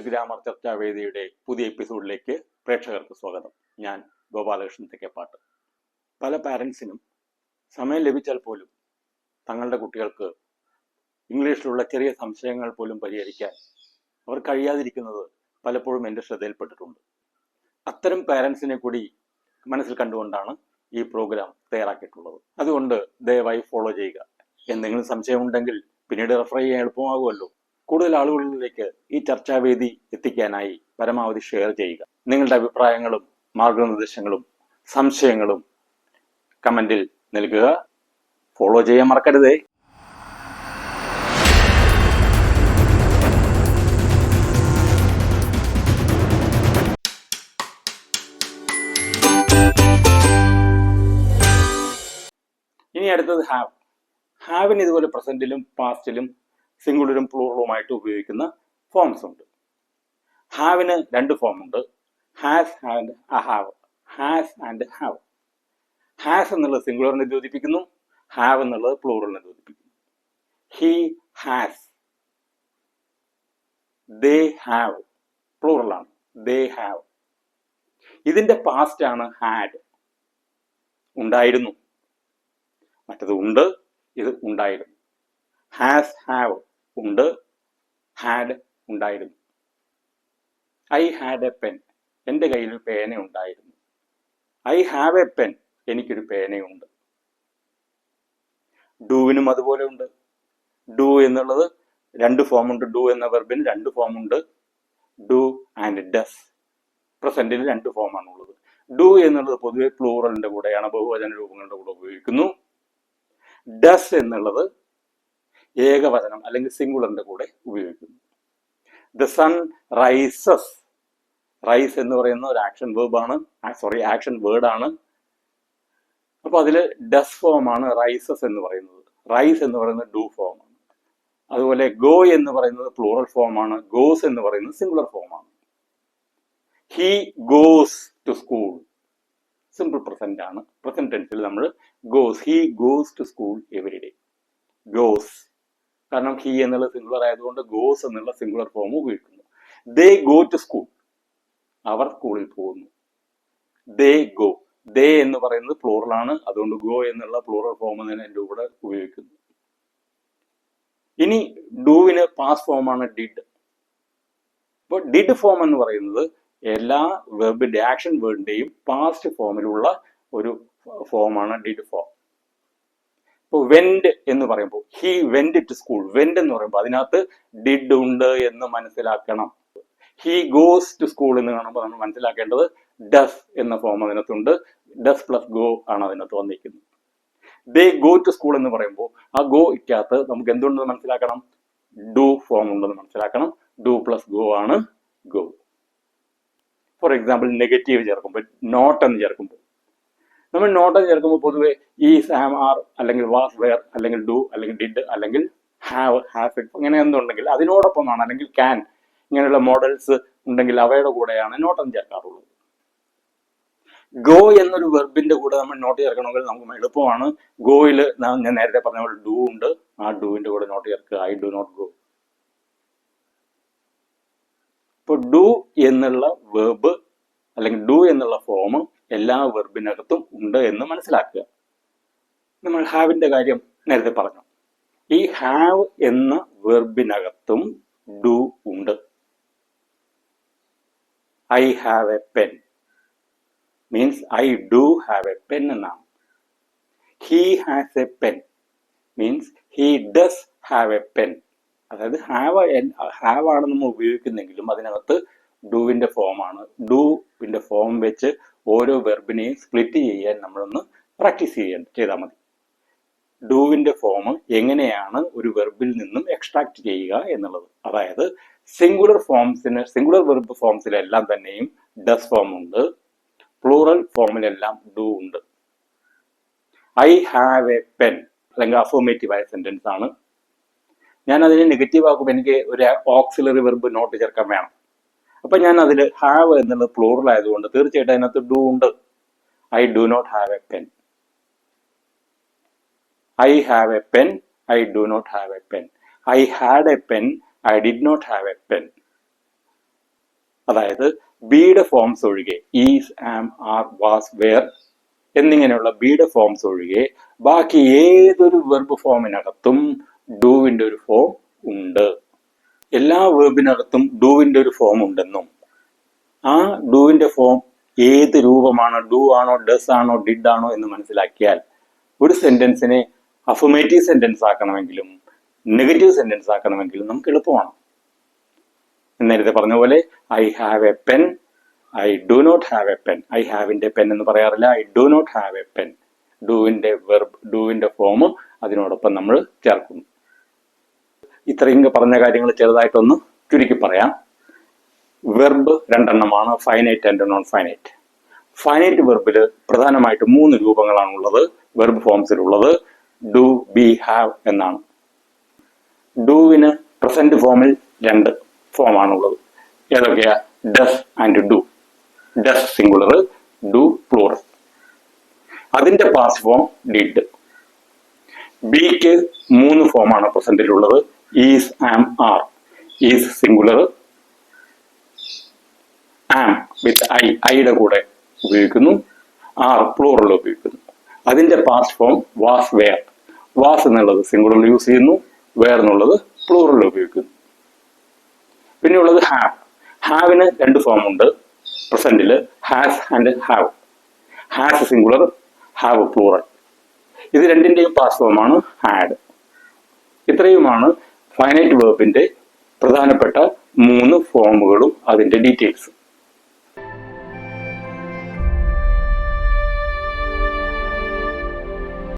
Grammar ചർച്ചാവേദിയുടെ പുതിയ എപ്പിസോഡിലേക്ക് പ്രേക്ഷകർക്ക് സ്വാഗതം. ഞാൻ ഗോപാലകൃഷ്ണൻ തെക്കേപ്പാട്ട്. പല പാരൻസിനും സമയം ലഭിച്ചാൽ പോലും തങ്ങളുടെ കുട്ടികൾക്ക് ഇംഗ്ലീഷിലുള്ള ചെറിയ സംശയങ്ങൾ പോലും പരിഹരിക്കാൻ അവർ കഴിയാതിരിക്കുന്നത് പലപ്പോഴും എൻ്റെ ശ്രദ്ധയിൽപ്പെട്ടിട്ടുണ്ട്. അത്തരം പാരൻസിനെ കൂടി മനസ്സിൽ കണ്ടുകൊണ്ടാണ് ഈ പ്രോഗ്രാം തയ്യാറാക്കിയിട്ടുള്ളത്. അതുകൊണ്ട് ദയവായി ഫോളോ ചെയ്യുക. എന്തെങ്കിലും സംശയമുണ്ടെങ്കിൽ പിന്നീട് റെഫർ ചെയ്യാൻ എളുപ്പമാകുമല്ലോ. കൂടുതൽ ആളുകളിലേക്ക് ഈ ചർച്ചാവേദി എത്തിക്കാനായി പരമാവധി ഷെയർ ചെയ്യുക. നിങ്ങളുടെ അഭിപ്രായങ്ങളും മാർഗനിർദ്ദേശങ്ങളും സംശയങ്ങളും കമന്റിൽ നൽകുക. ഫോളോ ചെയ്യാൻ മറക്കരുതേ. ഇനി അടുത്തത് ഹാവ്. ഹാവിന് ഇതുപോലെ പ്രസന്റിലും പാസ്റ്റിലും സിംഗുലറും പ്ലൂറലുമായിട്ട് ഉപയോഗിക്കുന്ന ഫോംസ് ഉണ്ട്. ഹാവിന് രണ്ട് ഫോം ഉണ്ട്, has and have. Has and have. Has എന്നുള്ളത് സിംഗുലറിനെ സൂചിപ്പിക്കുന്നു, ഹാവ് എന്നുള്ളത് പ്ലൂറലിനെ സൂചിപ്പിക്കുന്നു. ഹി ഹാസ്, ദേ ഹാവ് പ്ലൂറലാണ്, ദേ ഹാവ്. ഇതിന്റെ പാസ്റ്റ് ആണ് ഹാഡ്, ഉണ്ടായിരുന്നു. മറ്റത് ഉണ്ട്, ഇത് ഉണ്ടായിരുന്നു. ഹാസ് ഹാവ് ഉണ്ട്, ഹാഡ് ഉണ്ടായിരുന്നു. ഐ ഹാഡ് എ പെൻ, എൻ്റെ കയ്യിൽ ഒരു പേന ഉണ്ടായിരുന്നു. ഐ ഹാവ് എ പെൻ, എനിക്കൊരു പേനയുണ്ട്. ഡൂവിനും അതുപോലെ ഉണ്ട്. ഡു എന്നുള്ളത് രണ്ട് ഫോമുണ്ട്. ഡു എന്ന വെർബിന് രണ്ട് ഫോമുണ്ട്, ഡു ആൻഡ് ഡസ്. പ്രസന്റിന് രണ്ട് ഫോമാണുള്ളത്. ഡു എന്നുള്ളത് പൊതുവെ പ്ലൂറലിന്റെ കൂടെയാണ്, ബഹുവചന രൂപങ്ങളുടെ കൂടെ ഉപയോഗിക്കുന്നു. ഡസ് എന്നുള്ളത് ഏകവചനം അല്ലെങ്കിൽ സിംഗുലറിന്റെ കൂടെ ഉപയോഗിക്കുന്നു. The sun rises. റൈസ് എന്ന് പറയുന്ന ഒരു ആക്ഷൻ വേർബാണ്, ആക്ഷൻ വേർഡാണ്. അപ്പൊ അതില് ഡസ് ഫോമാണ് റൈസസ് എന്ന് പറയുന്നത്. റൈസ് എന്ന് പറയുന്നത് ഡു ഫോമാണ്. അതുപോലെ ഗോ എന്ന് പറയുന്നത് പ്ലൂറൽ ഫോമാണ്, ഗോസ് എന്ന് പറയുന്നത് സിംഗുലർ ഫോമാണ്. He goes to school simple present ആണ്. പ്രസന്റ് ടെൻസിൽ നമ്മൾ goes, he goes to school every day. Goes, കാരണം ഹി എന്നുള്ള സിംഗുലർ ആയതുകൊണ്ട് ഗോസ് എന്നുള്ള സിംഗുലർ ഫോം ഉപയോഗിക്കുന്നു. ദേ ഗോ ടു സ്കൂൾ, അവർ സ്കൂളിൽ പോകുന്നു. ദേ ഗോ, ദേ എന്ന് പറയുന്നത് പ്ലൂറലാണ്, അതുകൊണ്ട് ഗോ എന്നുള്ള പ്ലൂറൽ ഫോം തന്നെ എൻ്റെ കൂടെ ഉപയോഗിക്കുന്നു. ഇനി ഡൂവിന് പാസ്റ്റ് ഫോമാണ് ഡിഡ്. അപ്പോൾ ഡിഡ് ഫോം എന്ന് പറയുന്നത് എല്ലാ വെർബിന്റെ ആക്ഷൻ വേർഡിന്റെയും പാസ്റ്റ് ഫോമിലുള്ള ഒരു ഫോമാണ് ഡിഡ് ഫോം. ഇപ്പോൾ വെന്റ് എന്ന് പറയുമ്പോൾ he went to school, went എന്ന് പറയുമ്പോൾ അതിനകത്ത് ഡിഡ് ഉണ്ട് എന്ന് മനസ്സിലാക്കണം. ഹി ഗോസ് ടു സ്കൂൾ എന്ന് കാണുമ്പോൾ നമ്മൾ മനസ്സിലാക്കേണ്ടത് ഡസ് എന്ന ഫോം അതിനകത്തുണ്ട്. ഡസ് പ്ലസ് ഗോ ആണ് അതിനകത്ത് വന്നിരിക്കുന്നത്. ദേ ഗോ ടു സ്കൂൾ എന്ന് പറയുമ്പോൾ ആ ഗോ ഇക്കകത്ത് നമുക്ക് എന്തുണ്ടെന്ന് മനസ്സിലാക്കണം, ഡു ഫോം ഉണ്ടെന്ന് മനസ്സിലാക്കണം. ഡു പ്ലസ് ഗോ ആണ് ഗോ. ഫോർ എക്സാമ്പിൾ നെഗറ്റീവ് ചേർക്കുമ്പോൾ, നോട്ട് എന്ന് ചേർക്കുമ്പോൾ, നമ്മൾ നോട്ട് എന്ന് ചേർക്കുമ്പോൾ പൊതുവെ ഈ സാം ആർ അല്ലെങ്കിൽ വാസ് വെയർ അല്ലെങ്കിൽ ഡു അല്ലെങ്കിൽ ഡിഡ് അല്ലെങ്കിൽ ഹാവ് ഹാസ് ഇറ്റ് അങ്ങനെ എന്തുണ്ടെങ്കിൽ അതിനോടൊപ്പമാണ്, അല്ലെങ്കിൽ ക്യാൻ ഇങ്ങനെയുള്ള മോഡൽസ് ഉണ്ടെങ്കിൽ അവയുടെ കൂടെയാണ് നോട്ട് എന്ന് ചേർക്കാറുള്ളത്. ഗോ എന്നൊരു വെർബിന്റെ കൂടെ നമ്മൾ നോട്ട് ചേർക്കണമെങ്കിൽ നമുക്ക് എളുപ്പമാണ്. ഗോയിൽ ഞാൻ നേരത്തെ പറഞ്ഞ പോലെ ഡു ഉണ്ട്, ആ ഡുവിന്റെ കൂടെ നോട്ട് ചേർക്കുക, ഐ ഡു നോട്ട് ഗോ. ഇപ്പൊ ഡു എന്നുള്ള വെർബ് അല്ലെങ്കിൽ ഡു എന്നുള്ള ഫോം എല്ലാ വെർബിനകത്തും ഉണ്ട് എന്ന് മനസ്സിലാക്കുക. നമ്മൾ ഹാവിന്റെ കാര്യം നേരത്തെ പറഞ്ഞു. ഈ ഹാവ് എന്ന വെർബിനകത്തും ഡു ഉണ്ട്. I have a pen means I do have a pen എന്നാണ്. He has a pen means he does have a pen. അതായത് ഹാവ് ആണ് നമ്മൾ ഉപയോഗിക്കുന്നെങ്കിലും അതിനകത്ത് ഡൂവിന്റെ ഫോമാണ്. ഡൂവിന്റെ ഫോം വെച്ച് ഓരോ വെർബിനെയും സ്പ്ലിറ്റ് ചെയ്യാൻ നമ്മളൊന്ന് പ്രാക്ടീസ് ചെയ്താൽ മതി. ഡൂവിന്റെ ഫോം എങ്ങനെയാണ് ഒരു വെർബിൽ നിന്നും എക്സ്ട്രാക്ട് ചെയ്യുക എന്നുള്ളത്. അതായത് സിംഗുലർ വെർബ് ഫോംസിലെല്ലാം തന്നെയും ഡസ് ഫോം ഉണ്ട്, പ്ലൂറൽ ഫോമിലെല്ലാം ഡു ഉണ്ട്. ഐ ഹാവ് എ പെൻ അല്ലെങ്കിൽ അഫർമേറ്റീവ് ആയ സെന്റൻസ് ആണ്. ഞാൻ അതിനെ നെഗറ്റീവ് ആക്കുമ്പോൾ എനിക്ക് ഒരു ഓക്സിലറി വെർബ് നോട്ട് ചേർക്കാൻ വേണം. അപ്പൊ ഞാൻ അതിൽ ഹാവ് എന്നുള്ളത് പ്ലൂറൽ ആയതുകൊണ്ട് തീർച്ചയായിട്ടും അതിനകത്ത് ഡു ഉണ്ട്. I do not have a pen. I have a pen, I do not have a pen. I had a pen, I did not have a pen. അതായത് ബിയുടെ ഫോംസ് ഒഴികെ is, am, are, was, were എന്നിങ്ങനെയുള്ള ബിയുടെ forms ഒഴികെ ബാക്കി ഏതൊരു verb ഫോമിനകത്തും ഡൂവിന്റെ ഒരു form ഉണ്ട്. എല്ലാ വെർബിനകത്തും ഡൂവിന്റെ ഒരു ഫോം ഉണ്ടെന്നും ആ ഡൂവിന്റെ ഫോം ഏത് രൂപമാണ്, ഡു ആണോ, ഡസ് ആണോ, ഡിഡ് ആണോ എന്ന് മനസ്സിലാക്കിയാൽ ഒരു സെന്റൻസിനെ അഫർമേറ്റീവ് സെന്റൻസ് ആക്കണമെങ്കിലും നെഗറ്റീവ് സെന്റൻസ് ആക്കണമെങ്കിലും നമുക്ക് എളുപ്പമാണ്. നേരത്തെ പറഞ്ഞ പോലെ I have a pen, I do not have a pen. I ഹാവിന്റെ പെൻ എന്ന് പറയാറില്ല, I do not have a pen. ഡൂവിന്റെ വെർബ്, ഡൂവിന്റെ ഫോം അതിനോടൊപ്പം നമ്മൾ ചേർക്കുന്നു. ഇത്രയും പറഞ്ഞ കാര്യങ്ങൾ ചെറുതായിട്ടൊന്ന് ചുരുക്കി പറയാം. വെർബ് രണ്ടെണ്ണമാണ്, finite and non finite. Finite വെർബിൽ പ്രധാനമായിട്ട് 3 രൂപങ്ങളാണ് ഉള്ളത്, വെർബ് ഫോംസിലുള്ളത്. ഡു, ബി, ഹാവ് എന്നാണ്. ഡൂവിന് പ്രസന്റ് ഫോമിൽ 2 ഫോമാണുള്ളത്. ഏതൊക്കെയാ? Does and do. Does singular, do plural. അതിന്റെ പാസ്റ്റ് ഫോം ഡിഡ്. ബിക്ക് 3 ഫോമാണ് പ്രസന്റിലുള്ളത്. Is, am, are. Is singular, am with I, ഐയുടെ കൂടെ ഉപയോഗിക്കുന്നു, ആർ പ്ലൂറൽ ഉപയോഗിക്കുന്നു. അതിന്റെ past form was, were. Was എന്നുള്ളത് സിംഗുലർ യൂസ് ചെയ്യുന്നു, വെയർ എന്നുള്ളത് പ്ലൂറൽ ഉപയോഗിക്കുന്നു. പിന്നെയുള്ളത് ഹാവ്. ഹാവിന് 2 ഫോം ഉണ്ട് പ്രസന്റിൽ, has and have. Has singular, have plural. ഇത് രണ്ടിന്റെയും പാസ്റ്റ് ഫോമാണ് ഹാഡ്. ഇത്രയുമാണ് ഫൈനൈറ്റ് വെർബിന്റെ പ്രധാനപ്പെട്ട 3 ഫോമുകളും അതിന്റെ ഡീറ്റെയിൽസ്.